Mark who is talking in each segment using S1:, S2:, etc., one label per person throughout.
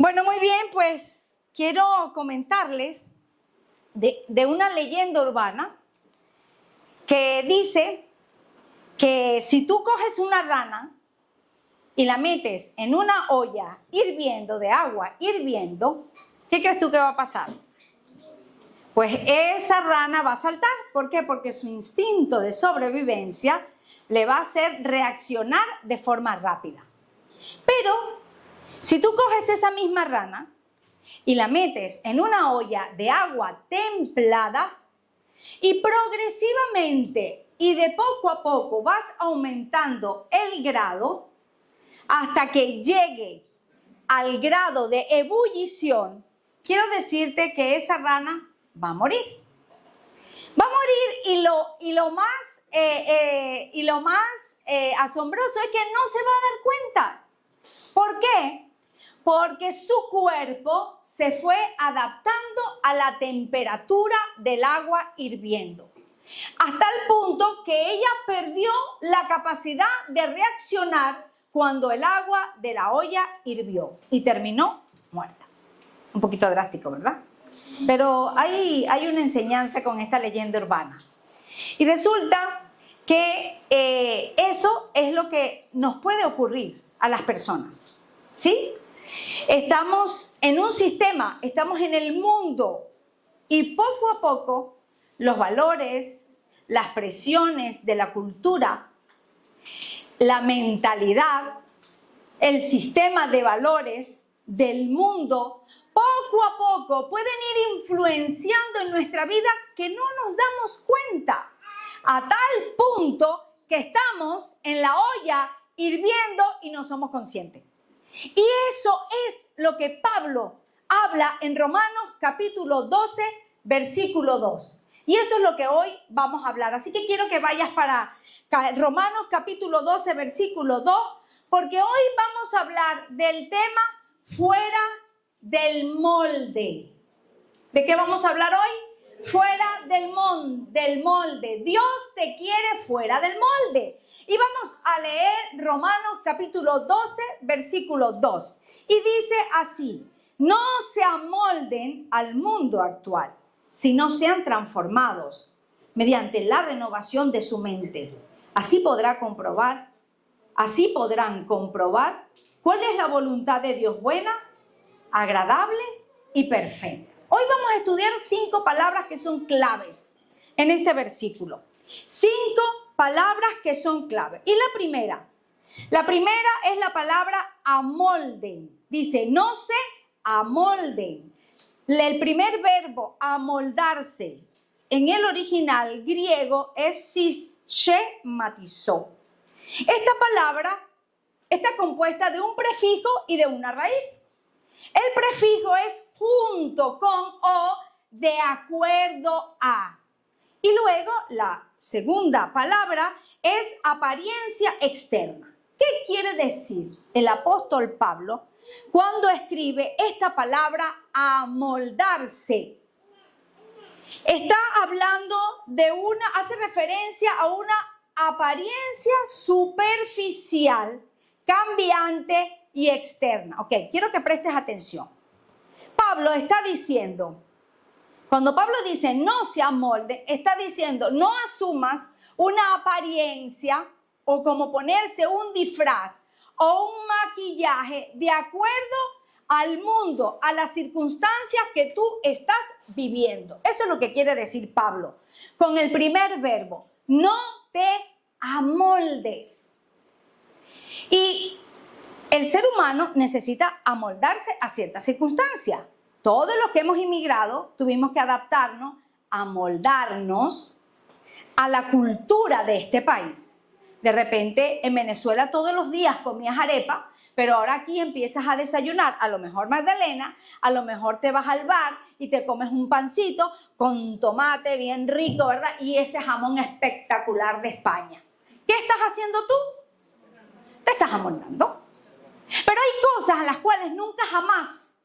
S1: Bueno, muy bien, pues quiero comentarles de una leyenda urbana que dice que si tú coges una rana y la metes en una olla hirviendo, de agua hirviendo, ¿qué crees tú que va a pasar? Pues esa rana va a saltar. ¿Por qué? Porque su instinto de sobrevivencia le va a hacer reaccionar de forma rápida. Pero si tú coges esa misma rana y la metes en una olla de agua templada y progresivamente y de poco a poco vas aumentando el grado hasta que llegue al grado de ebullición, quiero decirte que esa rana va a morir. Va a morir y lo más asombroso es que no se va a dar cuenta. ¿Por qué? Porque su cuerpo se fue adaptando a la temperatura del agua hirviendo. Hasta el punto que ella perdió la capacidad de reaccionar cuando el agua de la olla hirvió y terminó muerta. Un poquito drástico, ¿verdad? Pero hay una enseñanza con esta leyenda urbana. Y resulta que eso es lo que nos puede ocurrir a las personas, ¿sí? Estamos en un sistema, estamos en el mundo y poco a poco los valores, las presiones de la cultura, la mentalidad, el sistema de valores del mundo, poco a poco pueden ir influenciando en nuestra vida que no nos damos cuenta, a tal punto que estamos en la olla hirviendo y no somos conscientes. Y eso es lo que Pablo habla en Romanos capítulo 12, versículo 2. Y eso es lo que hoy vamos a hablar. Así que quiero que vayas para Romanos capítulo 12, versículo 2, porque hoy vamos a hablar del tema fuera del molde. ¿De qué vamos a hablar hoy? Fuera del molde. Dios te quiere fuera del molde. Y vamos a leer Romanos capítulo 12, versículo 2. Y dice así: no se amolden al mundo actual, sino sean transformados mediante la renovación de su mente. Así podrán comprobar cuál es la voluntad de Dios buena, agradable y perfecta. Hoy vamos a estudiar 5 palabras que son claves en este versículo. 5 palabras que son claves. Y la primera es la palabra amolden. Dice, no se amolden. El primer verbo, amoldarse, en el original griego es schematizo. Esta palabra está compuesta de un prefijo y de una raíz. El prefijo es junto con o de acuerdo a. Y luego la segunda palabra es apariencia externa. ¿Qué quiere decir el apóstol Pablo cuando escribe esta palabra amoldarse? Está hablando hace referencia a una apariencia superficial, cambiante y externa. Ok, quiero que prestes atención. Pablo está diciendo, cuando Pablo dice no se amolde, está diciendo no asumas una apariencia o como ponerse un disfraz o un maquillaje de acuerdo al mundo, a las circunstancias que tú estás viviendo. Eso es lo que quiere decir Pablo con el primer verbo, no te amoldes. Y el ser humano necesita amoldarse a ciertas circunstancias. Todos los que hemos inmigrado tuvimos que adaptarnos, amoldarnos a la cultura de este país. De repente en Venezuela todos los días comías arepa, pero ahora aquí empiezas a desayunar, a lo mejor magdalena, a lo mejor te vas al bar y te comes un pancito con tomate bien rico, ¿verdad? Y ese jamón espectacular de España. ¿Qué estás haciendo tú? Te estás amoldando. Pero hay cosas a las cuales nunca jamás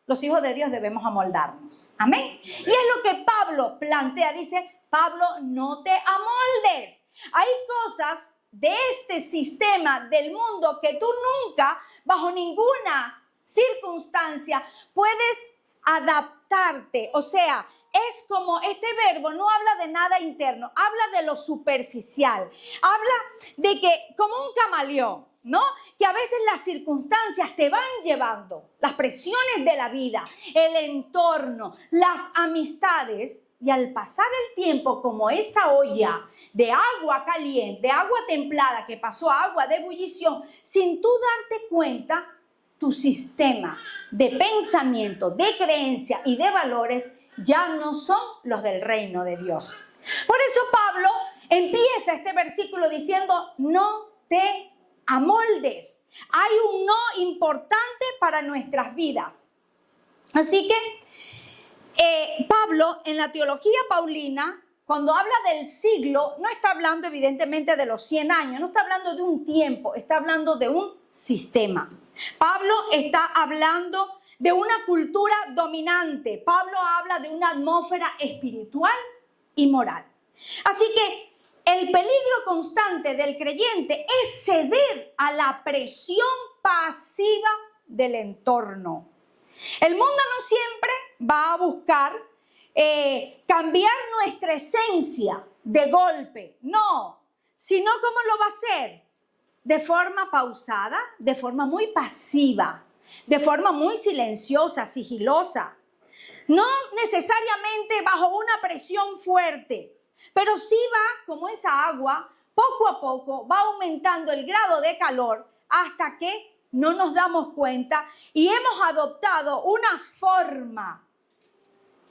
S1: los hijos de Dios debemos amoldarnos. Amén. Y es lo que Pablo plantea. Dice, Pablo, no te amoldes. Hay cosas de este sistema del mundo que tú nunca, bajo ninguna circunstancia, puedes adaptarte. O sea, es como este verbo no habla de nada interno, habla de lo superficial. Habla de que como un camaleón, ¿no? Que a veces las circunstancias te van llevando, las presiones de la vida, el entorno, las amistades, y al pasar el tiempo, como esa olla de agua caliente, de agua templada que pasó a agua de ebullición, sin tú darte cuenta, tu sistema de pensamiento, de creencia y de valores ya no son los del reino de Dios. Por eso Pablo empieza este versículo diciendo, no te amoldes. Hay un no importante para nuestras vidas. Así que Pablo, en la teología paulina, cuando habla del siglo, no está hablando evidentemente de los 100 años, no está hablando de un tiempo, está hablando de un sistema. Pablo está hablando de una cultura dominante. Pablo habla de una atmósfera espiritual y moral. Así que el peligro constante del creyente es ceder a la presión pasiva del entorno. El mundo no siempre va a buscar cambiar nuestra esencia de golpe, no, sino ¿cómo lo va a hacer? De forma pausada, de forma muy pasiva, de forma muy silenciosa, sigilosa. No necesariamente bajo una presión fuerte, pero sí va, como esa agua, poco a poco va aumentando el grado de calor hasta que no nos damos cuenta y hemos adoptado una forma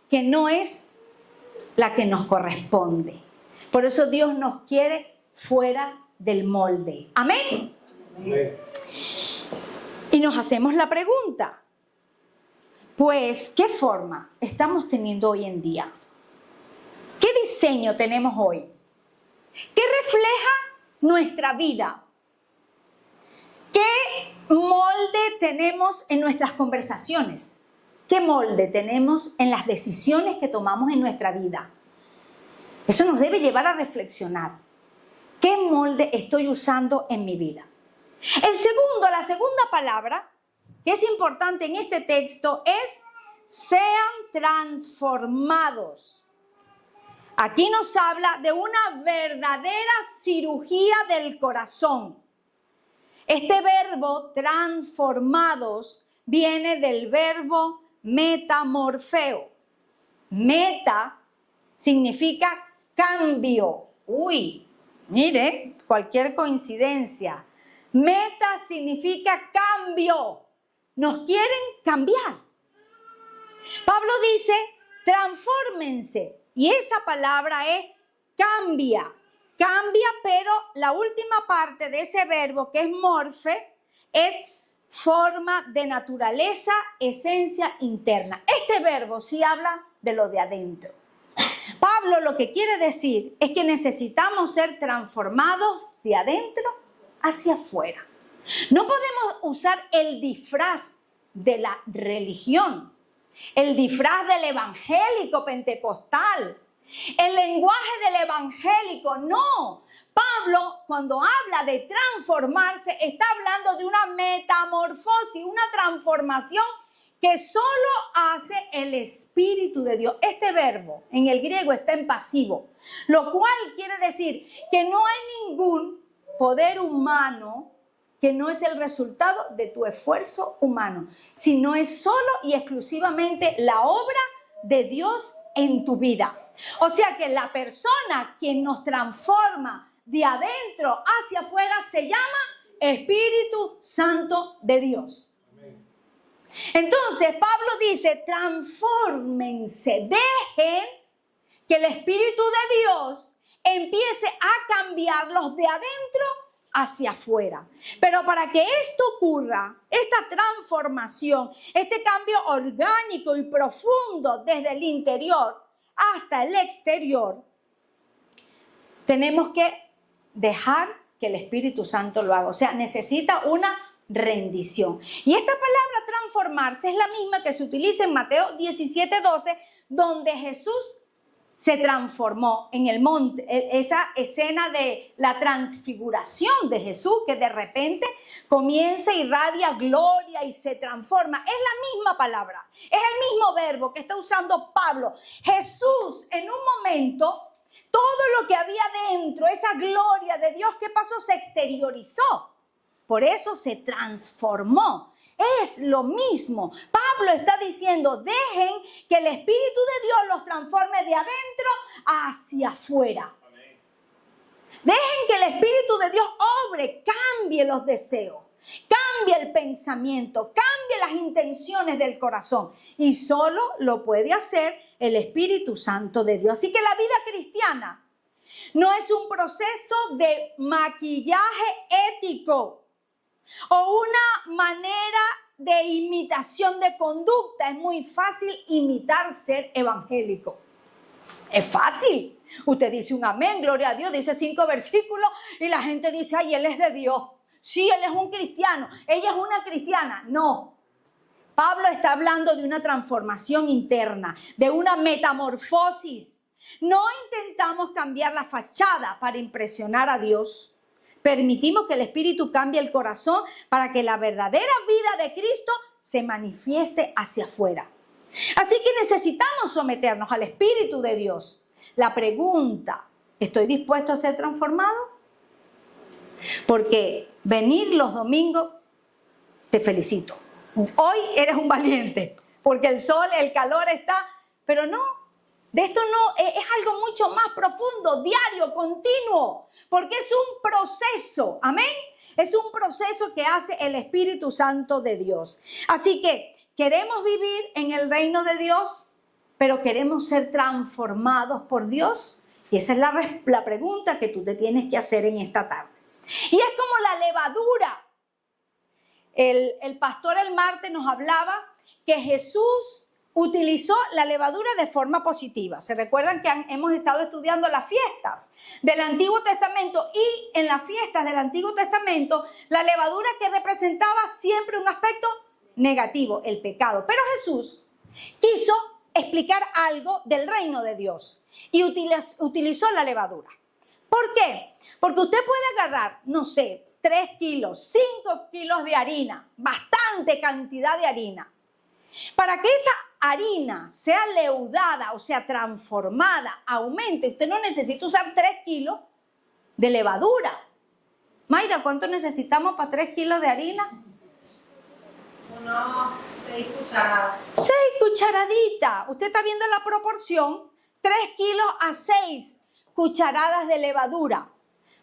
S1: que no es la que nos corresponde. Por eso Dios nos quiere fuera del molde. ¿Amén? Amén. Y nos hacemos la pregunta, pues, ¿qué forma estamos teniendo hoy en día? ¿Qué diseño tenemos hoy? ¿Qué refleja nuestra vida? ¿Qué molde tenemos en nuestras conversaciones? ¿Qué molde tenemos en las decisiones que tomamos en nuestra vida? Eso nos debe llevar a reflexionar. ¿Qué molde estoy usando en mi vida? La segunda palabra que es importante en este texto es sean transformados. Aquí nos habla de una verdadera cirugía del corazón. Este verbo transformados viene del verbo metamorfeo. Meta significa cambio. Uy, mire, cualquier coincidencia. Meta significa cambio. Nos quieren cambiar. Pablo dice, transfórmense. Y esa palabra es cambia. Cambia, pero la última parte de ese verbo, que es morfe, es forma de naturaleza, esencia interna. Este verbo sí habla de lo de adentro. Pablo lo que quiere decir es que necesitamos ser transformados de adentro hacia afuera. No podemos usar el disfraz de la religión, el disfraz del evangélico pentecostal, el lenguaje del evangélico. No, Pablo cuando habla de transformarse está hablando de una metamorfosis, una transformación que solo hace el Espíritu de Dios. Este verbo en el griego está en pasivo, lo cual quiere decir que no hay ningún poder humano que no es el resultado de tu esfuerzo humano, sino es solo y exclusivamente la obra de Dios en tu vida. O sea que la persona que nos transforma de adentro hacia afuera se llama Espíritu Santo de Dios. Entonces Pablo dice, transfórmense, dejen que el Espíritu de Dios empiece a cambiarlos de adentro hacia afuera. Pero para que esto ocurra, esta transformación, este cambio orgánico y profundo desde el interior hasta el exterior, tenemos que dejar que el Espíritu Santo lo haga. O sea, necesita una rendición. Y esta palabra transformarse es la misma que se utiliza en Mateo 17:12, donde Jesús se transformó en el monte, esa escena de la transfiguración de Jesús, que de repente comienza, irradia gloria y se transforma. Es la misma palabra, es el mismo verbo que está usando Pablo. Jesús en un momento, todo lo que había dentro, esa gloria de Dios, ¿qué pasó? Se exteriorizó. Por eso se transformó. Es lo mismo. Pablo está diciendo, dejen que el Espíritu de Dios los transforme de adentro hacia afuera. Amén. Dejen que el Espíritu de Dios obre, cambie los deseos, cambie el pensamiento, cambie las intenciones del corazón. Y solo lo puede hacer el Espíritu Santo de Dios. Así que la vida cristiana no es un proceso de maquillaje ético o una manera de imitación de conducta. Es muy fácil imitar ser evangélico. Es fácil. Usted dice un amén, gloria a Dios, dice 5 versículos y la gente dice, ay, él es de Dios. Sí, él es un cristiano, ella es una cristiana. No. Pablo está hablando de una transformación interna, de una metamorfosis. No intentamos cambiar la fachada para impresionar a Dios. Permitimos que el Espíritu cambie el corazón para que la verdadera vida de Cristo se manifieste hacia afuera. Así que necesitamos someternos al Espíritu de Dios. La pregunta, ¿estoy dispuesto a ser transformado? Porque venir los domingos, te felicito. Hoy eres un valiente, porque el sol, el calor está, pero no. De esto no, es algo mucho más profundo, diario, continuo, porque es un proceso, amén. Es un proceso que hace el Espíritu Santo de Dios. Así que queremos vivir en el reino de Dios, pero queremos ser transformados por Dios. Y esa es la pregunta que tú te tienes que hacer en esta tarde. Y es como la levadura. El pastor el martes nos hablaba que Jesús utilizó la levadura de forma positiva. ¿Se recuerdan que hemos estado estudiando las fiestas del Antiguo Testamento? Y en las fiestas del Antiguo Testamento, la levadura que representaba siempre un aspecto negativo, el pecado. Pero Jesús quiso explicar algo del reino de Dios y utilizó la levadura. ¿Por qué? Porque usted puede agarrar, no sé, 3 kilos, 5 kilos de harina, bastante cantidad de harina. Para que esa harina sea leudada, o sea, transformada, aumente, usted no necesita usar 3 kilos de levadura. Mayra, ¿cuánto necesitamos para 3 kilos de harina?
S2: Unos 6 cucharadas.
S1: 6 cucharaditas. Usted está viendo la proporción, 3 kilos a 6 cucharadas de levadura.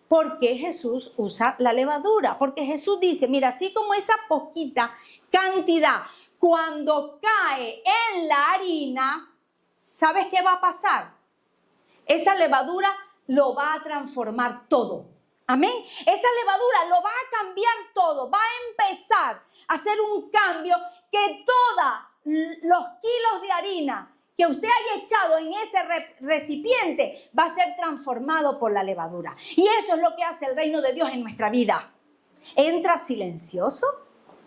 S1: ¿Por qué Jesús usa la levadura? Porque Jesús dice, mira, así como esa poquita cantidad, cuando cae en la harina, ¿sabes qué va a pasar? Esa levadura lo va a transformar todo. Amén. Esa levadura lo va a cambiar todo. Va a empezar a hacer un cambio que todos los kilos de harina que usted haya echado en ese recipiente va a ser transformado por la levadura. Y eso es lo que hace el reino de Dios en nuestra vida. Entra silencioso.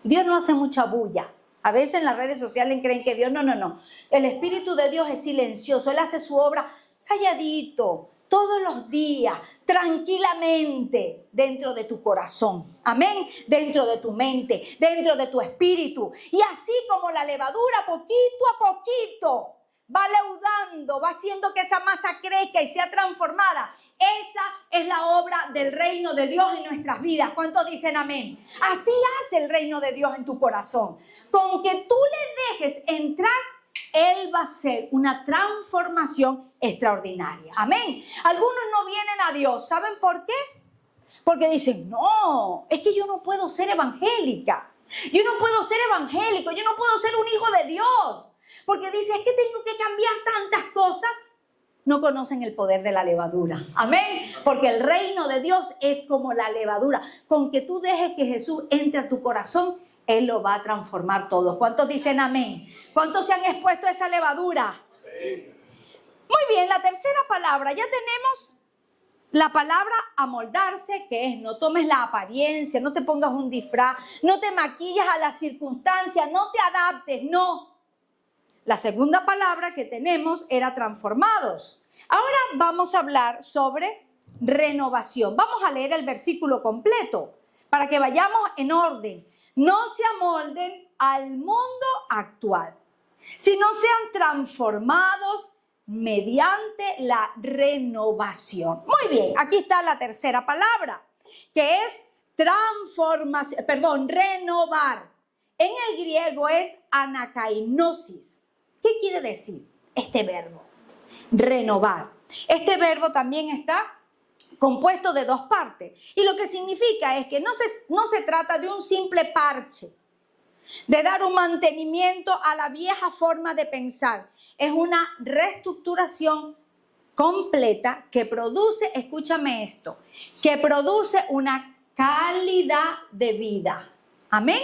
S1: Dios no hace mucha bulla. A veces en las redes sociales creen que Dios, no. El Espíritu de Dios es silencioso. Él hace su obra calladito, todos los días, tranquilamente, dentro de tu corazón. Amén. Dentro de tu mente, dentro de tu espíritu. Y así como la levadura, poquito a poquito, va leudando, va haciendo que esa masa crezca y sea transformada. Esa es la obra del reino de Dios en nuestras vidas. ¿Cuántos dicen amén? Así hace el reino de Dios en tu corazón. Con que tú le dejes entrar, Él va a hacer una transformación extraordinaria. Amén. Algunos no vienen a Dios. ¿Saben por qué? Porque dicen, no, es que yo no puedo ser evangélica. Yo no puedo ser evangélico. Yo no puedo ser un hijo de Dios. Porque dice, es que tengo que cambiar tantas cosas. No conocen el poder de la levadura. Amén. Porque el reino de Dios es como la levadura. Con que tú dejes que Jesús entre a tu corazón, Él lo va a transformar todo. ¿Cuántos dicen amén? ¿Cuántos se han expuesto a esa levadura? Amén. Muy bien, la tercera palabra. Ya tenemos la palabra amoldarse, que es no tomes la apariencia, no te pongas un disfraz, no te maquillas a las circunstancias, no te adaptes, no. la segunda palabra que tenemos era transformados. Ahora vamos a hablar sobre renovación. Vamos a leer el versículo completo para que vayamos en orden. No se amolden al mundo actual, sino sean transformados mediante la renovación. Muy bien, aquí está la tercera palabra, que es renovar. En el griego es anakainosis. ¿Qué quiere decir este verbo? Renovar. Este verbo también está compuesto de dos partes. Y lo que significa es que no se trata de un simple parche, de dar un mantenimiento a la vieja forma de pensar. Es una reestructuración completa que produce, escúchame esto, que produce una calidad de vida. Amén.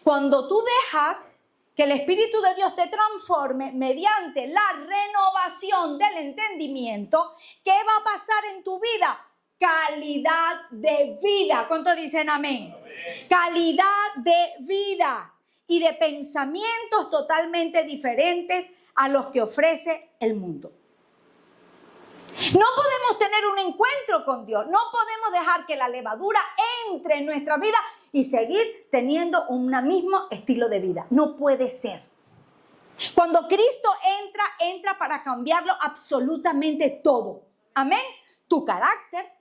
S1: Cuando tú dejas que el Espíritu de Dios te transforme mediante la renovación del entendimiento, ¿qué va a pasar en tu vida? Calidad de vida. ¿Cuántos dicen amén? Amén. Calidad de vida y de pensamientos totalmente diferentes a los que ofrece el mundo. No podemos tener un encuentro con Dios, no podemos dejar que la levadura entre en nuestra vida y seguir teniendo un mismo estilo de vida. No puede ser. Cuando Cristo entra para cambiarlo absolutamente todo. Amén. Tu carácter,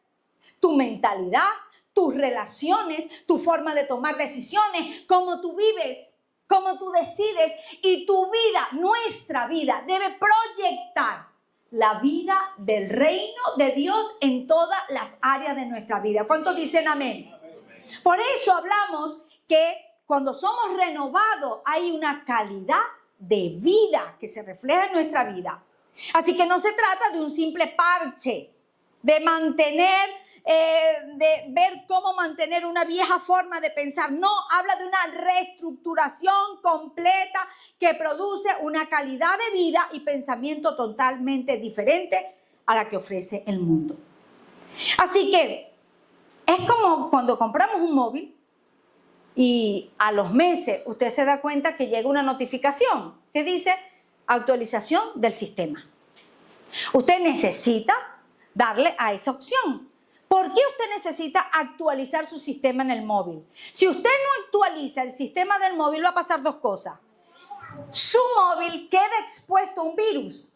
S1: tu mentalidad, tus relaciones, tu forma de tomar decisiones, cómo tú vives, cómo tú decides, y tu vida, nuestra vida, debe proyectar la vida del reino de Dios en todas las áreas de nuestra vida. ¿Cuántos dicen amén? Por eso hablamos que cuando somos renovados hay una calidad de vida que se refleja en nuestra vida. Así que no se trata de un simple parche, de mantener, de ver cómo mantener una vieja forma de pensar. No, habla de una reestructuración completa que produce una calidad de vida y pensamiento totalmente diferente a la que ofrece el mundo. Así que es como cuando compramos un móvil y a los meses usted se da cuenta que llega una notificación que dice actualización del sistema. Usted necesita darle a esa opción. ¿Por qué usted necesita actualizar su sistema en el móvil? Si usted no actualiza el sistema del móvil, va a pasar dos cosas. Su móvil queda expuesto a un virus,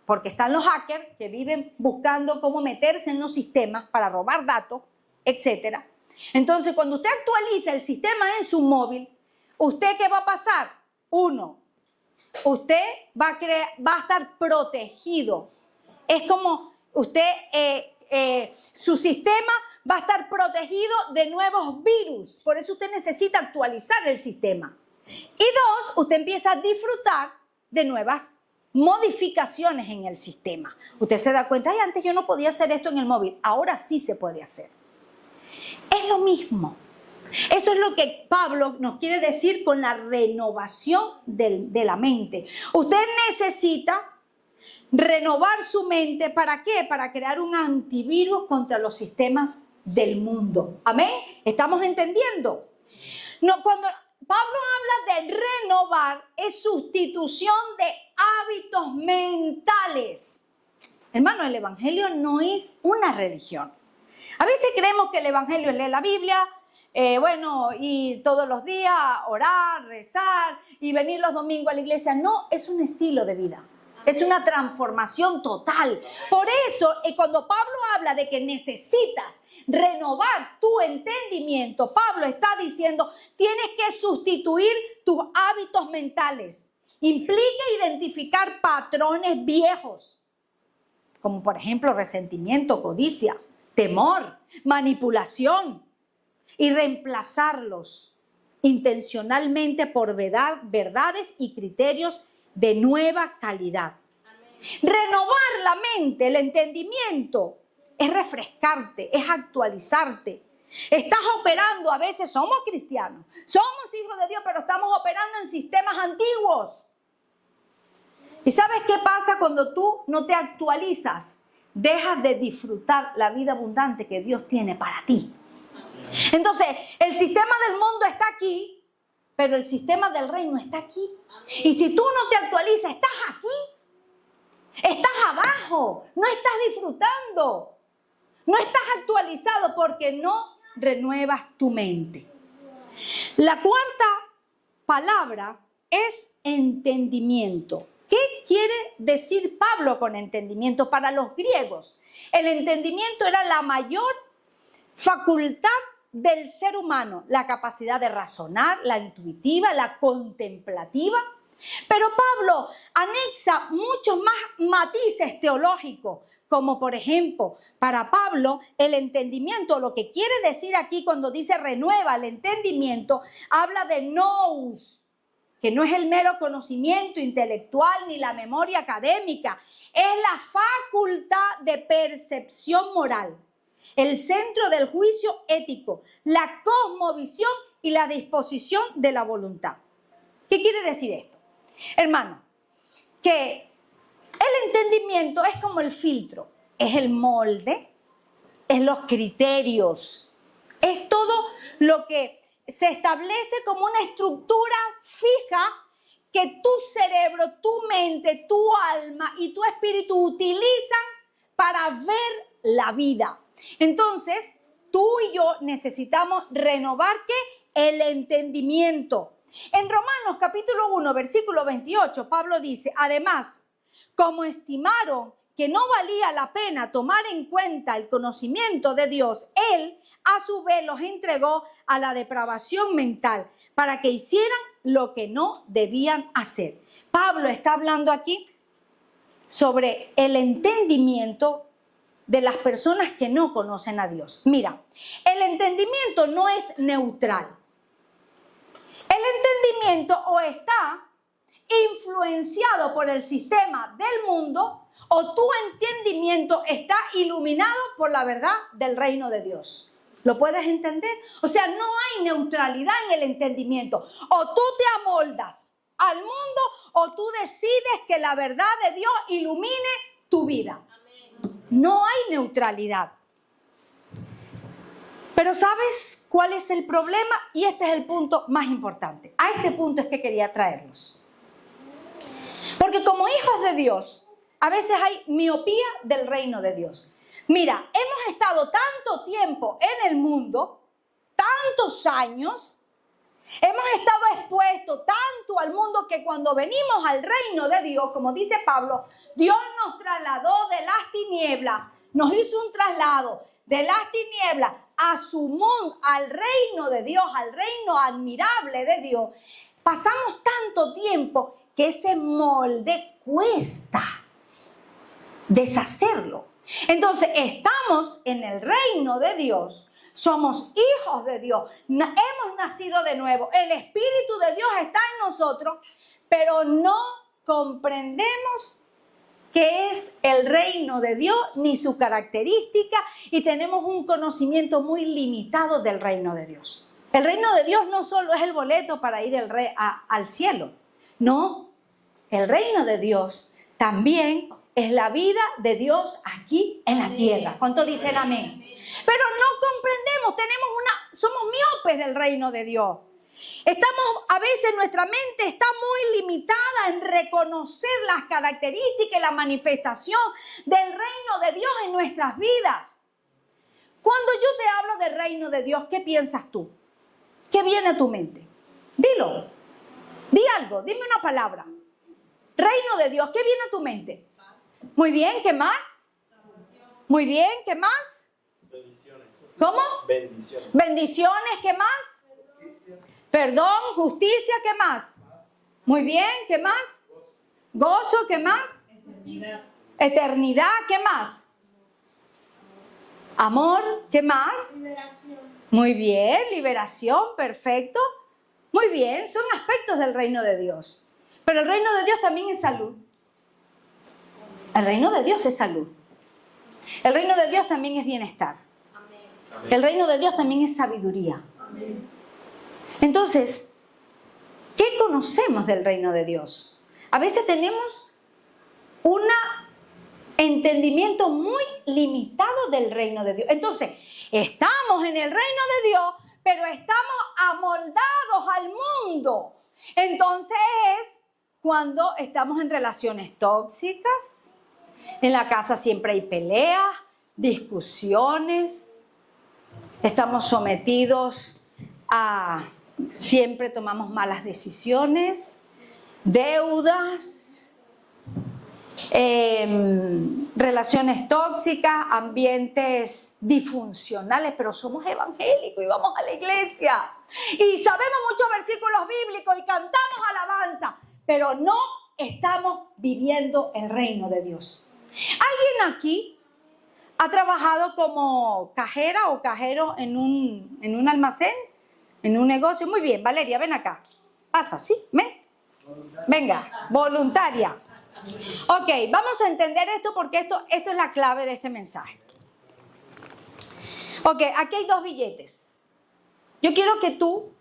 S1: porque están los hackers que viven buscando cómo meterse en los sistemas para robar datos, etc. Entonces, cuando usted actualiza el sistema en su móvil, ¿usted qué va a pasar? Uno, usted va a estar protegido. Es como usted... su sistema va a estar protegido de nuevos virus. Por eso usted necesita actualizar el sistema. Y dos, usted empieza a disfrutar de nuevas modificaciones en el sistema. Usted se da cuenta, antes yo no podía hacer esto en el móvil, ahora sí se puede hacer. Es lo mismo. Eso es lo que Pablo nos quiere decir con la renovación de la mente. Usted necesita renovar su mente, ¿para qué? Para crear un antivirus contra los sistemas del mundo. ¿Amén? ¿Estamos entendiendo? No, cuando Pablo habla de renovar, es sustitución de hábitos mentales. Hermano, el Evangelio no es una religión. A veces creemos que el Evangelio es leer la Biblia, y todos los días orar, rezar y venir los domingos a la iglesia. No, es un estilo de vida. Es una transformación total. Por eso, cuando Pablo habla de que necesitas renovar tu entendimiento, Pablo está diciendo, tienes que sustituir tus hábitos mentales. Implica identificar patrones viejos, como por ejemplo resentimiento, codicia, temor, manipulación, y reemplazarlos intencionalmente por verdades y criterios de nueva calidad. Amén. Renovar la mente, el entendimiento, es refrescarte, es actualizarte. Estás operando, a veces somos cristianos, somos hijos de Dios, pero estamos operando en sistemas antiguos. ¿Y sabes qué pasa cuando tú no te actualizas? Dejas de disfrutar la vida abundante que Dios tiene para ti. Entonces, el sistema del mundo está aquí, pero el sistema del reino está aquí. Y si tú no te actualizas, estás aquí, estás abajo, no estás disfrutando, no estás actualizado porque no renuevas tu mente. La cuarta palabra es entendimiento. ¿Qué quiere decir Pablo con entendimiento? Para los griegos, el entendimiento era la mayor facultad del ser humano, la capacidad de razonar, la intuitiva, la contemplativa. Pero Pablo anexa muchos más matices teológicos, como por ejemplo, para Pablo el entendimiento, lo que quiere decir aquí cuando dice renueva el entendimiento, habla de nous, que no es el mero conocimiento intelectual ni la memoria académica, es la facultad de percepción moral, el centro del juicio ético, la cosmovisión y la disposición de la voluntad. ¿Qué quiere decir esto? Hermano, que el entendimiento es como el filtro, es el molde, es los criterios, es todo lo que se establece como una estructura fija que tu cerebro, tu mente, tu alma y tu espíritu utilizan para ver la vida. Entonces, tú y yo necesitamos renovar ¿qué? El entendimiento. En Romanos capítulo 1, versículo 28, Pablo dice, además, como estimaron que no valía la pena tomar en cuenta el conocimiento de Dios, Él a su vez los entregó a la depravación mental para que hicieran lo que no debían hacer. Pablo está hablando aquí sobre el entendimiento de las personas que no conocen a Dios. Mira, el entendimiento no es neutral. El entendimiento o está influenciado por el sistema del mundo o tu entendimiento está iluminado por la verdad del reino de Dios. ¿Lo puedes entender? O sea, no hay neutralidad en el entendimiento. O tú te amoldas al mundo o tú decides que la verdad de Dios ilumine tu vida. No hay neutralidad. Pero ¿sabes cuál es el problema? Y este es el punto más importante. A este punto es que quería traerlos. Porque como hijos de Dios, a veces hay miopía del reino de Dios. Mira, hemos estado tanto tiempo en el mundo, tantos años, hemos estado expuestos tanto al mundo que cuando venimos al reino de Dios, como dice Pablo, Dios nos trasladó de las tinieblas, nos hizo un traslado de las tinieblas a su mundo, al reino de Dios, al reino admirable de Dios. Pasamos tanto tiempo que ese molde cuesta deshacerlo. Entonces estamos en el reino de Dios, somos hijos de Dios, hemos nacido de nuevo, el Espíritu de Dios está en nosotros, pero no comprendemos qué es el reino de Dios ni su característica y tenemos un conocimiento muy limitado del reino de Dios. El reino de Dios no solo es el boleto para ir al cielo, no, el reino de Dios también es la vida de Dios aquí en la tierra. ¿Cuántos dicen amén? Pero no comprendemos, somos miopes del reino de Dios. A veces nuestra mente está muy limitada en reconocer las características y la manifestación del reino de Dios en nuestras vidas. Cuando yo te hablo del reino de Dios, ¿qué piensas tú? ¿Qué viene a tu mente? Dilo. Di algo, dime una palabra. Reino de Dios, ¿qué viene a tu mente? Muy bien, ¿qué más? Muy bien, ¿qué más?
S2: Bendiciones.
S1: ¿Cómo?
S2: Bendiciones.
S1: Bendiciones, ¿qué más? Perdón, justicia, ¿qué más? Muy bien, ¿qué más? Gozo, ¿qué más? Eternidad, ¿qué más? Amor, ¿qué más?
S3: Liberación.
S1: Muy bien, liberación, perfecto. Muy bien, son aspectos del reino de Dios. Pero el reino de Dios también es salud. El reino de Dios es salud. El reino de Dios también es bienestar. El reino de Dios también es sabiduría. Entonces, ¿qué conocemos del reino de Dios? A veces tenemos un entendimiento muy limitado del reino de Dios. Entonces, estamos en el reino de Dios, pero estamos amoldados al mundo. Entonces es cuando estamos en relaciones tóxicas, en la casa siempre hay peleas, discusiones, estamos sometidos a, siempre tomamos malas decisiones, deudas, relaciones tóxicas, ambientes disfuncionales, pero somos evangélicos y vamos a la iglesia y sabemos muchos versículos bíblicos y cantamos alabanza, pero no estamos viviendo el reino de Dios. ¿Alguien aquí ha trabajado como cajera o cajero en un almacén, en un negocio? Muy bien, Valeria, ven acá. Pasa, ¿sí? Ven. Venga, voluntaria. Ok, vamos a entender esto porque esto es la clave de este mensaje. Ok, aquí hay 2 billetes. Yo quiero que tú,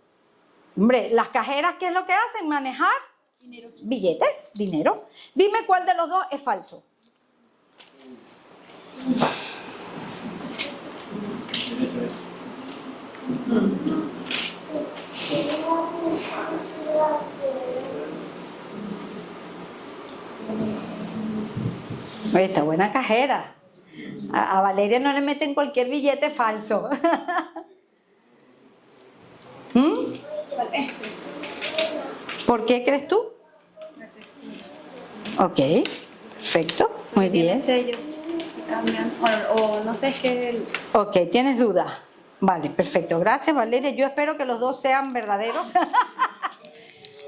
S1: hombre, las cajeras, ¿qué es lo que hacen? Manejar dinero. Billetes, dinero. Dime cuál de los 2 es falso. Esta buena cajera. A Valeria no le meten cualquier billete falso. ¿Por qué crees tú? Ok, perfecto, muy bien.
S2: Sellos que cambian, o no sé, es que...
S1: Ok, ¿tienes dudas? Vale, perfecto. Gracias, Valeria. Yo espero que los 2 sean verdaderos.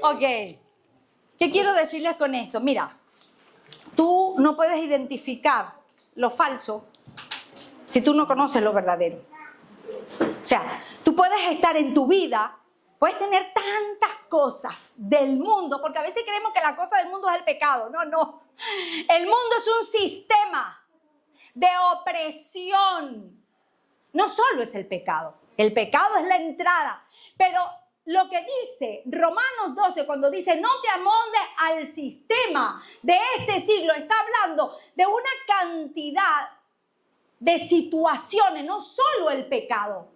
S1: Ok. ¿Qué quiero decirles con esto? Mira, tú no puedes identificar lo falso si tú no conoces lo verdadero. O sea, tú puedes estar en tu vida, puedes tener tantas cosas del mundo, porque a veces creemos que la cosa del mundo es el pecado. No, no. El mundo es un sistema de opresión. No solo es el pecado es la entrada, pero lo que dice Romanos 12, cuando dice no te amoldes al sistema de este siglo, está hablando de una cantidad de situaciones, no solo el pecado,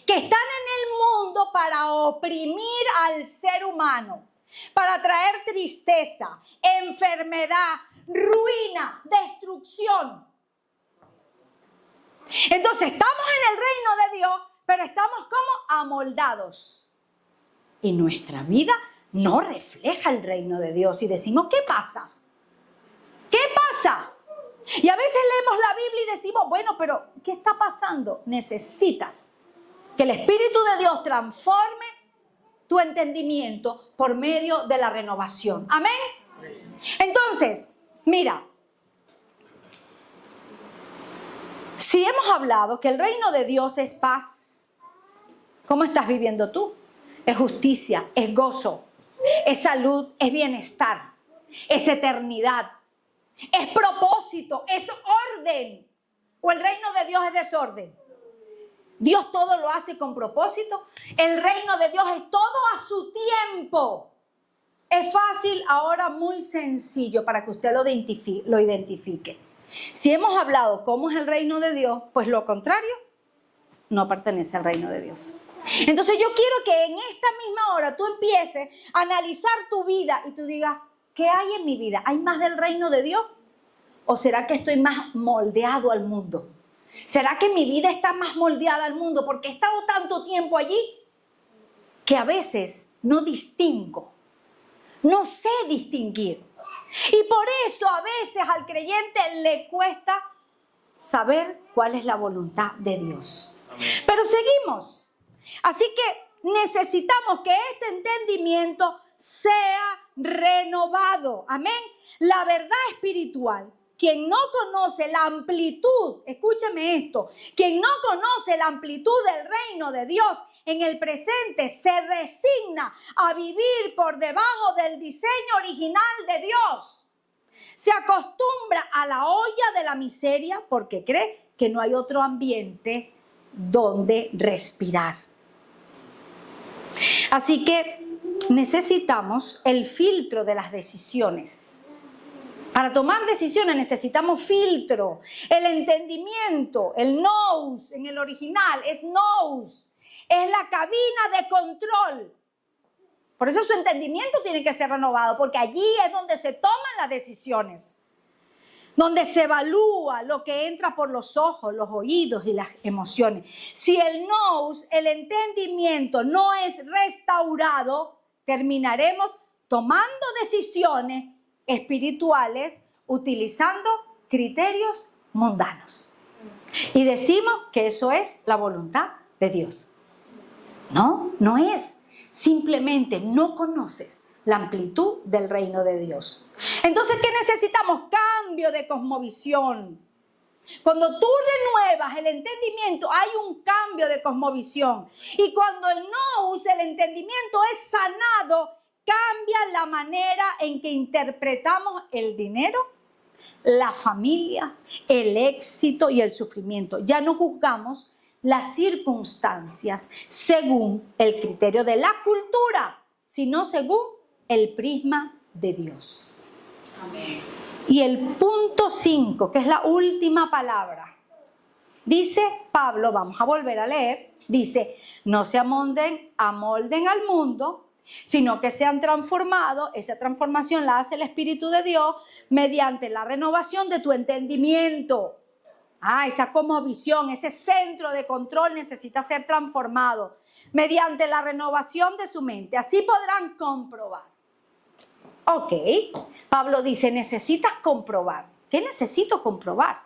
S1: que están en el mundo para oprimir al ser humano, para traer tristeza, enfermedad, ruina, destrucción. Entonces estamos en el reino de Dios, pero estamos como amoldados. Y nuestra vida no refleja el reino de Dios. Y decimos, ¿qué pasa? ¿Qué pasa? Y a veces leemos la Biblia y decimos, bueno, pero ¿qué está pasando? Necesitas que el Espíritu de Dios transforme tu entendimiento por medio de la renovación. ¿Amén? Entonces, mira, si hemos hablado que el reino de Dios es paz, ¿cómo estás viviendo tú? Es justicia, es gozo, es salud, es bienestar, es eternidad, es propósito, es orden. ¿O el reino de Dios es desorden? Dios todo lo hace con propósito. El reino de Dios es todo a su tiempo. Es fácil, ahora muy sencillo para que usted lo identifique. Si hemos hablado cómo es el reino de Dios, pues lo contrario no pertenece al reino de Dios. Entonces yo quiero que en esta misma hora tú empieces a analizar tu vida y tú digas, ¿qué hay en mi vida? ¿Hay más del reino de Dios? ¿O será que estoy más moldeado al mundo? ¿Será que mi vida está más moldeada al mundo porque he estado tanto tiempo allí que a veces no distingo, no sé distinguir? Y por eso a veces al creyente le cuesta saber cuál es la voluntad de Dios. Amén. Pero seguimos. Así que necesitamos que este entendimiento sea renovado. Amén. La verdad espiritual. Quien no conoce la amplitud, escúcheme esto, quien no conoce la amplitud del reino de Dios en el presente se resigna a vivir por debajo del diseño original de Dios. Se acostumbra a la olla de la miseria porque cree que no hay otro ambiente donde respirar. Así que necesitamos el filtro de las decisiones. Para tomar decisiones necesitamos filtro. El entendimiento, el nous en el original es nous. es la cabina de control. Por eso su entendimiento tiene que ser renovado, porque allí es donde se toman las decisiones, donde se evalúa lo que entra por los ojos, los oídos y las emociones. Si el nous, el entendimiento, no es restaurado, terminaremos tomando decisiones espirituales utilizando criterios mundanos. Y decimos que eso es la voluntad de Dios. No, no es. Simplemente no conoces la amplitud del reino de Dios. Entonces, ¿qué necesitamos? Cambio de cosmovisión. Cuando tú renuevas el entendimiento, hay un cambio de cosmovisión. Y cuando el nous, el entendimiento es sanado, cambia la manera en que interpretamos el dinero, la familia, el éxito y el sufrimiento. Ya no juzgamos las circunstancias según el criterio de la cultura, sino según el prisma de Dios.
S2: Amén.
S1: Y el punto 5, que es la última palabra, dice Pablo, vamos a volver a leer, dice, no se amolden al mundo, sino que sean transformados. Esa transformación la hace el Espíritu de Dios mediante la renovación de tu entendimiento. Esa cosmovisión, ese centro de control necesita ser transformado mediante la renovación de su mente. Así podrán comprobar. Ok, Pablo dice, necesitas comprobar. ¿Qué necesito comprobar?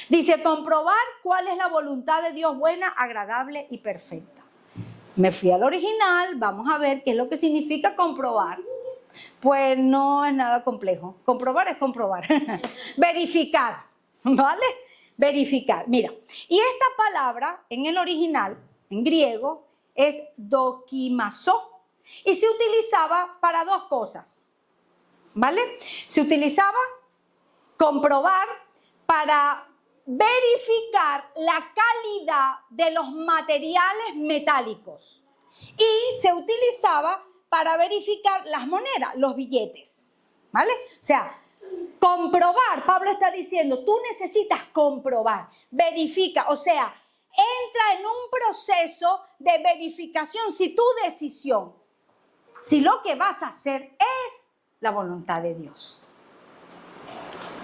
S1: Dice, comprobar cuál es la voluntad de Dios buena, agradable y perfecta. Me fui al original, vamos a ver qué es lo que significa comprobar. Pues no es nada complejo. Comprobar es comprobar. Verificar, ¿vale? Verificar. Mira, y esta palabra en el original, en griego, es dokimazo y se utilizaba para dos cosas, ¿vale? Se utilizaba comprobar para verificar la calidad de los materiales metálicos y se utilizaba para verificar las monedas, los billetes, ¿vale? O sea, comprobar, Pablo está diciendo, tú necesitas comprobar, verifica, o sea, entra en un proceso de verificación si tu decisión, si lo que vas a hacer es la voluntad de Dios.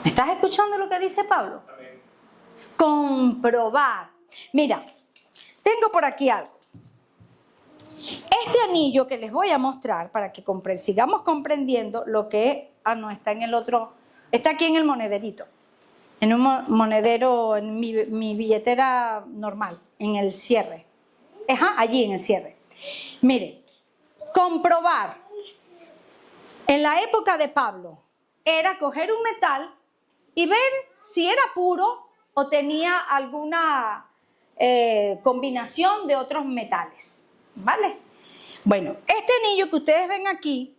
S1: ¿Me estás escuchando lo que dice Pablo? Amén. Comprobar. Mira, tengo por aquí algo. Este anillo que les voy a mostrar para que sigamos comprendiendo lo que es, no está en el otro, está aquí en el monederito, en un monedero, en mi billetera normal, en el cierre, allí en el cierre. Mire, comprobar, en la época de Pablo, era coger un metal y ver si era puro o tenía alguna combinación de otros metales, ¿vale? Bueno, este anillo que ustedes ven aquí,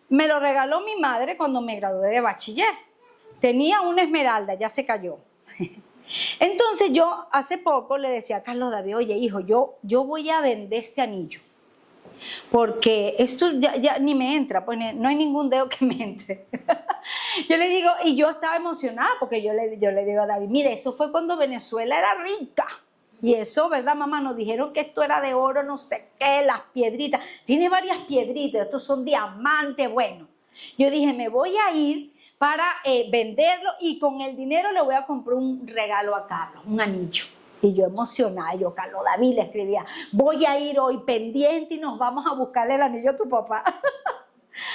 S1: me lo regaló mi madre cuando me gradué de bachiller. Tenía una esmeralda, ya se cayó. Entonces yo hace poco le decía a Carlos David, oye hijo, yo voy a vender este anillo. Porque esto ya ni me entra, pues no hay ningún dedo que me entre. Yo le digo, y yo estaba emocionada porque yo le digo a David, mire, eso fue cuando Venezuela era rica. Y eso, ¿verdad, mamá? Nos dijeron que esto era de oro, no sé qué, las piedritas. Tiene varias piedritas, estos son diamantes, bueno. Yo dije, me voy a ir para venderlo y con el dinero le voy a comprar un regalo a Carlos, un anillo. Y yo emocionada, yo Carlos David le escribía, voy a ir hoy pendiente y nos vamos a buscar el anillo a tu papá.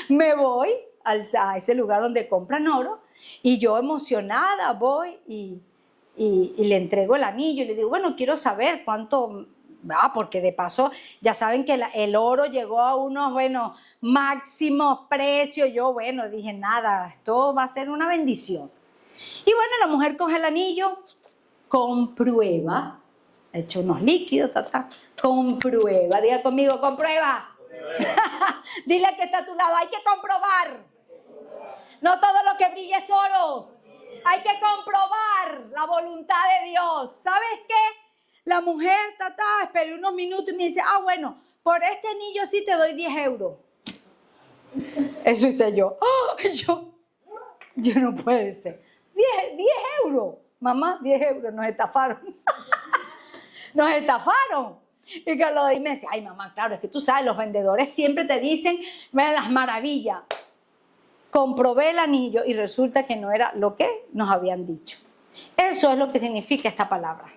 S1: Me voy a ese lugar donde compran oro y yo emocionada voy y le entrego el anillo y le digo, bueno, quiero saber cuánto, porque de paso ya saben que el oro llegó a unos, máximos precios. Yo, dije, nada, esto va a ser una bendición. Y bueno, la mujer coge el anillo, comprueba, ha hecho unos líquidos, comprueba, diga conmigo, comprueba. Dile que está a tu lado, hay que comprobar. No todo lo que brilla es oro. Hay que comprobar la voluntad de Dios. ¿Sabes qué? La mujer, esperé unos minutos y me dice, por este anillo sí te doy 10 euros. Eso hice yo. Yo no puede ser. 10 euros. Mamá, 10 euros, nos estafaron. Nos estafaron. Y que lo di me decía, ay mamá, claro, es que tú sabes, los vendedores siempre te dicen las maravillas. Comprobé el anillo y resulta que no era lo que nos habían dicho. Eso es lo que significa esta palabra,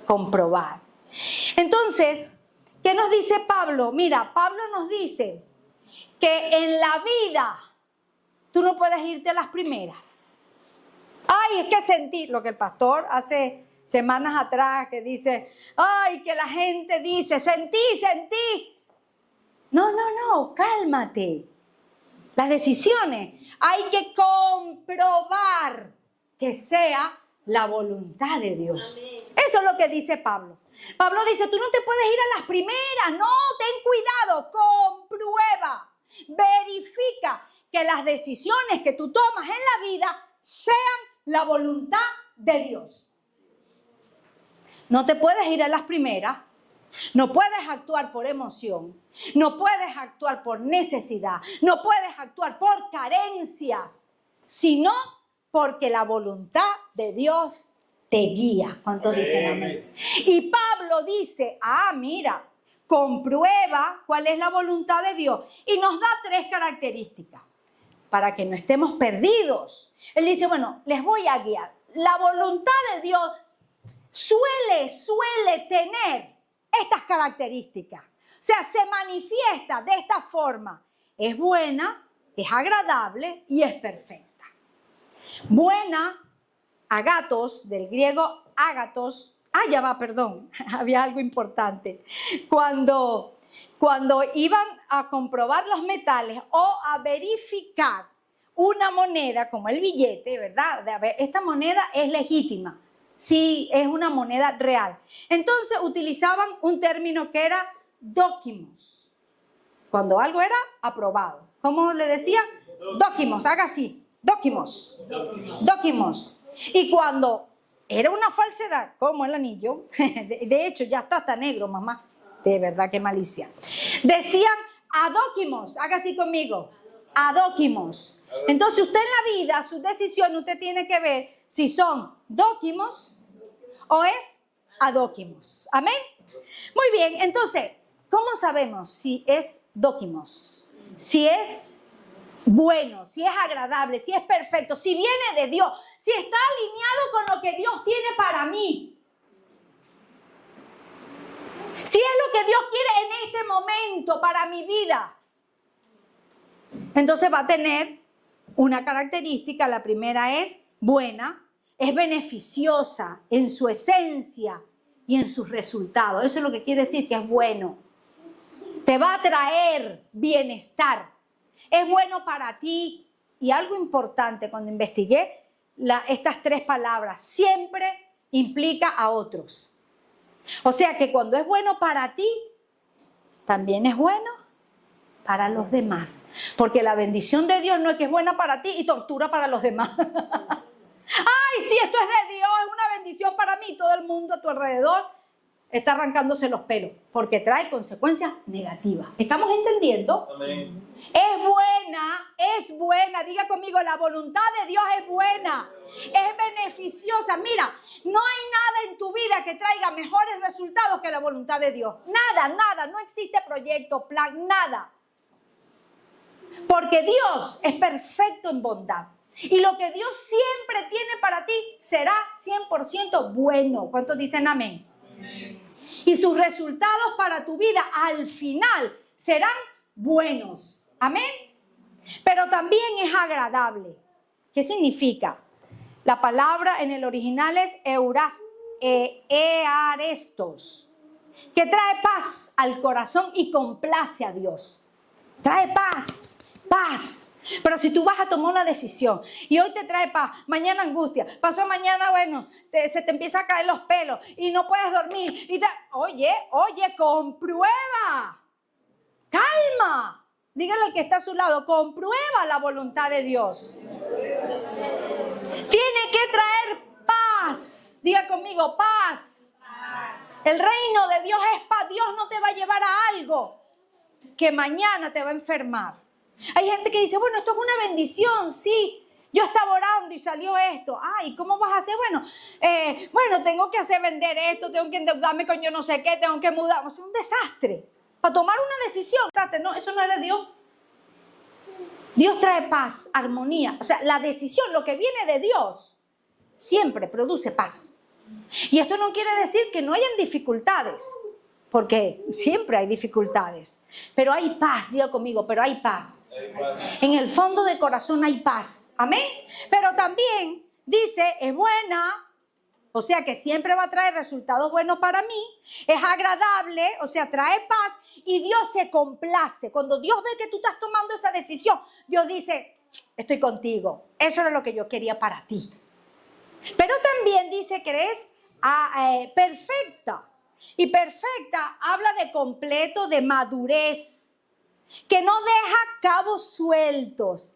S1: comprobar. Entonces, ¿qué nos dice Pablo? Mira, Pablo nos dice que en la vida tú no puedes irte a las primeras. Ay, es que sentir lo que el pastor hace semanas atrás que dice, ay, que la gente dice, sentí. No, cálmate. Las decisiones hay que comprobar que sea la voluntad de Dios. Amén. Eso es lo que dice Pablo. Pablo dice, tú no te puedes ir a las primeras, no, ten cuidado, comprueba, verifica que las decisiones que tú tomas en la vida sean la voluntad de Dios. No te puedes ir a las primeras, no puedes actuar por emoción, no puedes actuar por necesidad, no puedes actuar por carencias, sino porque la voluntad de Dios te guía. ¿Cuántos dicen amén? Y Pablo dice, mira, comprueba cuál es la voluntad de Dios. Y nos da 3 características para que no estemos perdidos. Él dice, bueno, les voy a guiar. La voluntad de Dios suele tener estas características. O sea, se manifiesta de esta forma. Es buena, es agradable y es perfecta. Buena, agatos, del griego ágatos. Había algo importante. Cuando iban a comprobar los metales o a verificar una moneda como el billete, ¿verdad? Esta moneda es legítima. Sí, es una moneda real. Entonces utilizaban un término que era dóquimos. Cuando algo era aprobado. ¿Cómo le decía? Dóquimos, haga así. Dóquimos. Y cuando era una falsedad, como el anillo, de hecho ya está negro, mamá. De verdad, qué malicia. Decían adóquimos, haga así conmigo. Adóquimos. Entonces usted en la vida, sus decisiones, usted tiene que ver si son dóquimos o es adóquimos. ¿Amén? Muy bien, entonces, ¿cómo sabemos si es dóquimos? Si es bueno, si es agradable, si es perfecto, si viene de Dios, si está alineado con lo que Dios tiene para mí. Si es lo que Dios quiere en este momento para mi vida. Entonces va a tener una característica, la primera es buena, es beneficiosa en su esencia y en sus resultados. Eso es lo que quiere decir que es bueno. Te va a traer bienestar. Es bueno para ti. Y algo importante, cuando investigué estas 3 palabras, siempre implica a otros. O sea que cuando es bueno para ti, también es bueno para los demás. Porque la bendición de Dios no es que es buena para ti y tortura para los demás. Ay, sí, esto es de Dios, es una bendición para mí. Todo el mundo a tu alrededor está arrancándose los pelos porque trae consecuencias negativas. ¿Estamos entendiendo? Amén. Es buena, diga conmigo, la voluntad de Dios es buena, es beneficiosa. Mira, no hay nada en tu vida que traiga mejores resultados que la voluntad de Dios. Nada, no existe proyecto, plan, nada. Porque Dios es perfecto en bondad. Y lo que Dios siempre tiene para ti será 100% bueno. ¿Cuántos dicen amén? Amén. Y sus resultados para tu vida al final serán buenos. Amén. Pero también es agradable. ¿Qué significa? La palabra en el original es earestos, que trae paz al corazón y complace a Dios. Trae paz. Pero si tú vas a tomar una decisión y hoy te trae paz, mañana angustia, pasó mañana, bueno, se te empieza a caer los pelos y no puedes dormir. Oye, comprueba. Calma. Dígale al que está a su lado, comprueba la voluntad de Dios. Tiene que traer paz. Diga conmigo, paz. El reino de Dios es paz. Dios no te va a llevar a algo que mañana te va a enfermar. Hay gente que dice, bueno, esto es una bendición, sí, yo estaba orando y salió esto. Ay, ¿cómo vas a hacer? Bueno, tengo que hacer vender esto, tengo que endeudarme con yo no sé qué, tengo que mudar. O sea, un desastre. Para tomar una decisión, no, eso no es de Dios. Dios trae paz, armonía. O sea, la decisión, lo que viene de Dios, siempre produce paz. Y esto no quiere decir que no hayan dificultades, porque siempre hay dificultades. Pero hay paz, diga conmigo, pero hay paz. En el fondo del corazón hay paz. Amén. Pero también dice, es buena, o sea que siempre va a traer resultados buenos para mí. Es agradable, o sea, trae paz. Y Dios se complace. Cuando Dios ve que tú estás tomando esa decisión, Dios dice, estoy contigo. Eso era lo que yo quería para ti. Pero también dice que eres perfecta. Y perfecta habla de completo, de madurez. Que no deja cabos sueltos.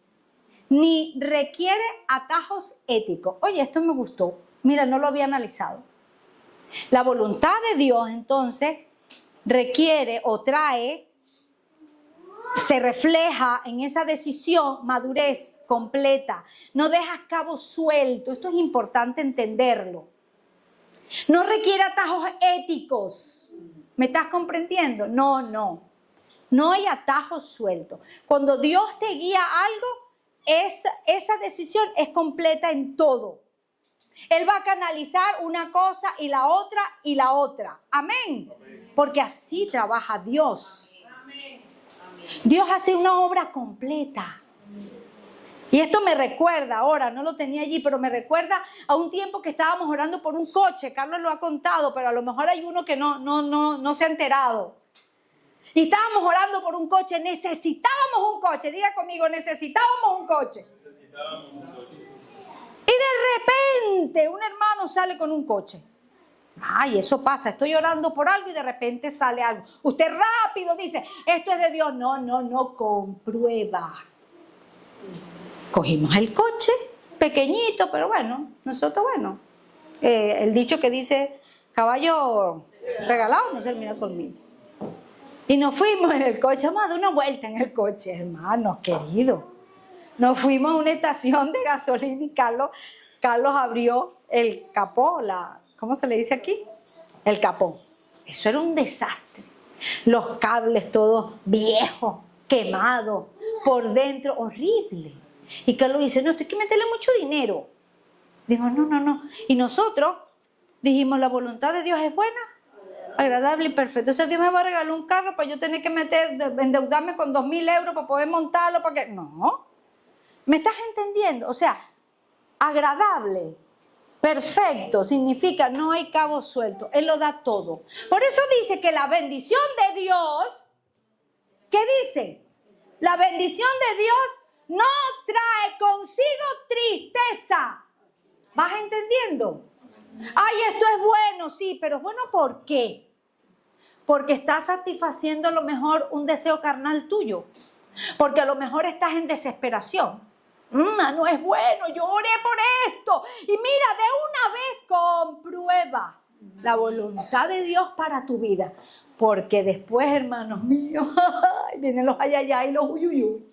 S1: Ni requiere atajos éticos. Oye, esto me gustó. Mira, no lo había analizado. La voluntad de Dios, entonces, requiere o trae, se refleja en esa decisión, madurez completa. No dejas cabos sueltos. Esto es importante entenderlo. No requiere atajos éticos. ¿Me estás comprendiendo? No. No hay atajos sueltos. Cuando Dios te guía a algo, esa decisión es completa en todo. Él va a canalizar una cosa y la otra y la otra. Amén. Porque así trabaja Dios. Dios hace una obra completa. Y esto me recuerda, ahora no lo tenía allí, pero me recuerda a un tiempo que estábamos orando por un coche. Carlos lo ha contado, pero a lo mejor hay uno que no se ha enterado. Y estábamos orando por un coche, necesitábamos un coche. Diga conmigo, necesitábamos un coche. Y de repente un hermano sale con un coche. Ay, eso pasa, estoy orando por algo y de repente sale algo. Usted rápido dice, esto es de Dios. No, comprueba. Cogimos el coche, pequeñito, pero bueno, nosotros el dicho que dice, caballo regalado no se termina colmillo. Y nos fuimos en el coche, vamos a dar una vuelta en el coche, hermanos queridos. Nos fuimos a una estación de gasolina y Carlos abrió el capó, ¿cómo se le dice aquí? El capó. Eso era un desastre. Los cables todos viejos, quemados, por dentro, horrible. Y Carlos dice, no, esto hay que meterle mucho dinero. Digo, no. Y nosotros dijimos, la voluntad de Dios es buena, agradable y perfecta. O sea, Dios me va a regalar un carro para yo tener que endeudarme con 2.000 euros para poder montarlo. No. ¿Me estás entendiendo? O sea, agradable, perfecto, significa no hay cabo suelto. Él lo da todo. Por eso dice que la bendición de Dios, ¿qué dice? La bendición de Dios no trae consigo tristeza. ¿Vas entendiendo? Ay, esto es bueno, sí, pero es bueno ¿por qué? Porque estás satisfaciendo a lo mejor un deseo carnal tuyo. Porque a lo mejor estás en desesperación. No es bueno, yo oré por esto. Y mira, de una vez comprueba la voluntad de Dios para tu vida. Porque después, hermanos míos, vienen los ayayay y los uyuyuy.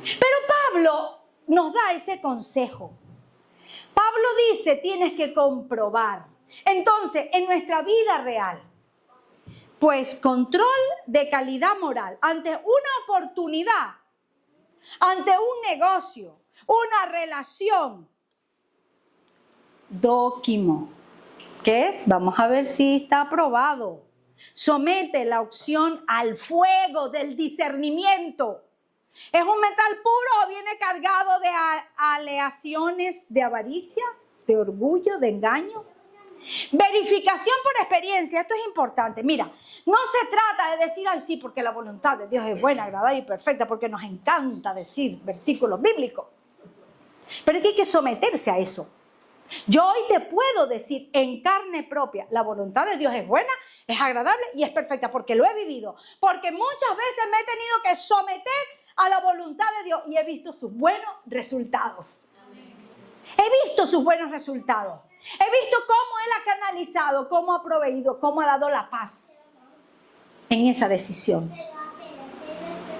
S1: Pero Pablo nos da ese consejo. Pablo dice, tienes que comprobar. Entonces, en nuestra vida real, pues control de calidad moral ante una oportunidad, ante un negocio, una relación. Dóquimo. ¿Qué es? Vamos a ver si está aprobado. Somete la opción al fuego del discernimiento. ¿Es un metal puro o viene cargado de aleaciones de avaricia, de orgullo, de engaño? Verificación por experiencia, esto es importante. Mira, no se trata de decir, ay sí, porque la voluntad de Dios es buena, agradable y perfecta, porque nos encanta decir versículos bíblicos. Pero es que hay que someterse a eso. Yo hoy te puedo decir en carne propia, la voluntad de Dios es buena, es agradable y es perfecta, porque lo he vivido. Porque muchas veces me he tenido que someter a la voluntad de Dios y he visto sus buenos resultados. He visto sus buenos resultados. He visto cómo Él ha canalizado, cómo ha proveído, cómo ha dado la paz en esa decisión.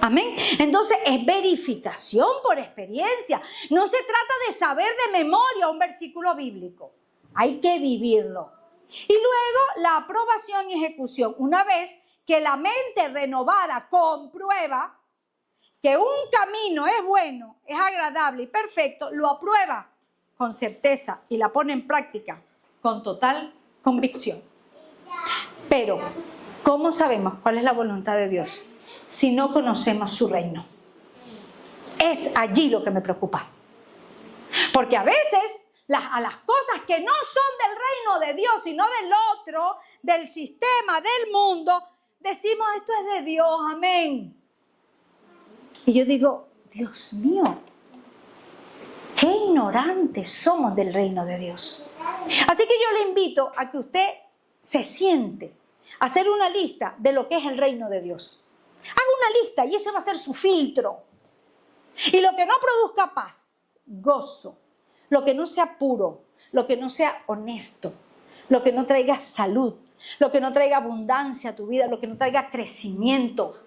S1: Amén. Entonces es verificación por experiencia. No se trata de saber de memoria un versículo bíblico. Hay que vivirlo. Y luego la aprobación y ejecución. Una vez que la mente renovada comprueba que un camino es bueno, es agradable y perfecto, lo aprueba con certeza y la pone en práctica con total convicción. Pero, ¿cómo sabemos cuál es la voluntad de Dios si no conocemos su reino? Es allí lo que me preocupa. Porque a veces a las cosas que no son del reino de Dios, sino del otro, del sistema, del mundo, decimos esto es de Dios, amén. Y yo digo, Dios mío, qué ignorantes somos del reino de Dios. Así que yo le invito a que usted se siente a hacer una lista de lo que es el reino de Dios. Haga una lista y ese va a ser su filtro. Y lo que no produzca paz, gozo, lo que no sea puro, lo que no sea honesto, lo que no traiga salud, lo que no traiga abundancia a tu vida, lo que no traiga crecimiento,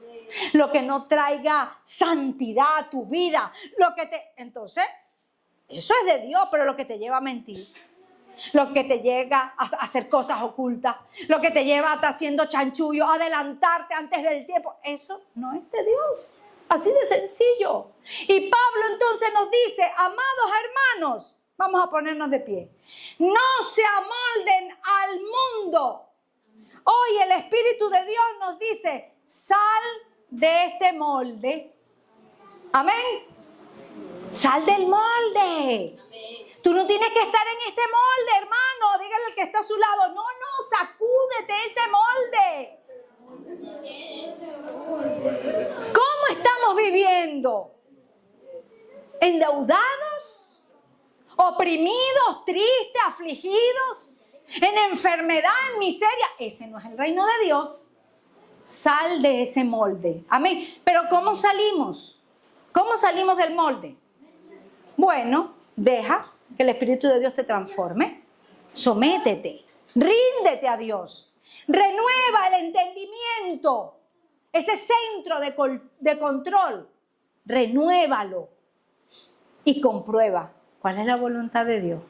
S1: lo que no traiga santidad a tu vida, entonces, eso es de Dios, pero lo que te lleva a mentir, lo que te llega a hacer cosas ocultas, lo que te lleva a estar haciendo chanchullo, a adelantarte antes del tiempo, eso no es de Dios. Así de sencillo. Y Pablo entonces nos dice, amados hermanos, vamos a ponernos de pie, no se amolden al mundo. Hoy el Espíritu de Dios nos dice, sal de este molde. Amén. Sal del molde. Tú no tienes que estar en este molde, hermano. Dígale al que está a su lado, no, sacúdete ese molde. ¿Cómo estamos viviendo? ¿Endeudados? ¿Oprimidos? ¿Tristes? ¿Afligidos? ¿En enfermedad? ¿En miseria? Ese no es el reino de Dios. Sal de ese molde. Amén. Pero ¿cómo salimos? ¿Cómo salimos del molde? Bueno, deja que el Espíritu de Dios te transforme. Sométete. Ríndete a Dios. Renueva el entendimiento. Ese centro de control. Renuévalo. Y comprueba cuál es la voluntad de Dios.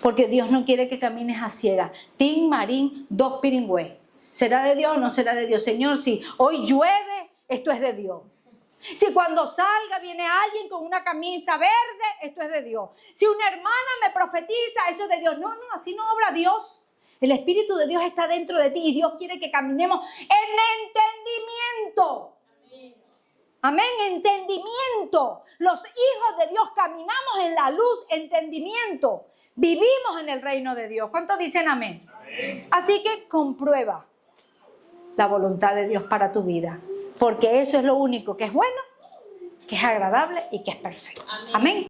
S1: Porque Dios no quiere que camines a ciegas. Tin, marín, dos piringües. ¿Será de Dios o no será de Dios? Señor, si hoy llueve, esto es de Dios. Si cuando salga viene alguien con una camisa verde, esto es de Dios. Si una hermana me profetiza, eso es de Dios. No, así no obra Dios. El Espíritu de Dios está dentro de ti y Dios quiere que caminemos en entendimiento. Amén, entendimiento. Los hijos de Dios caminamos en la luz, entendimiento. Vivimos en el reino de Dios. ¿Cuántos dicen amén? Amén. Así que comprueba la voluntad de Dios para tu vida. Porque eso es lo único que es bueno, que es agradable y que es perfecto. Amén.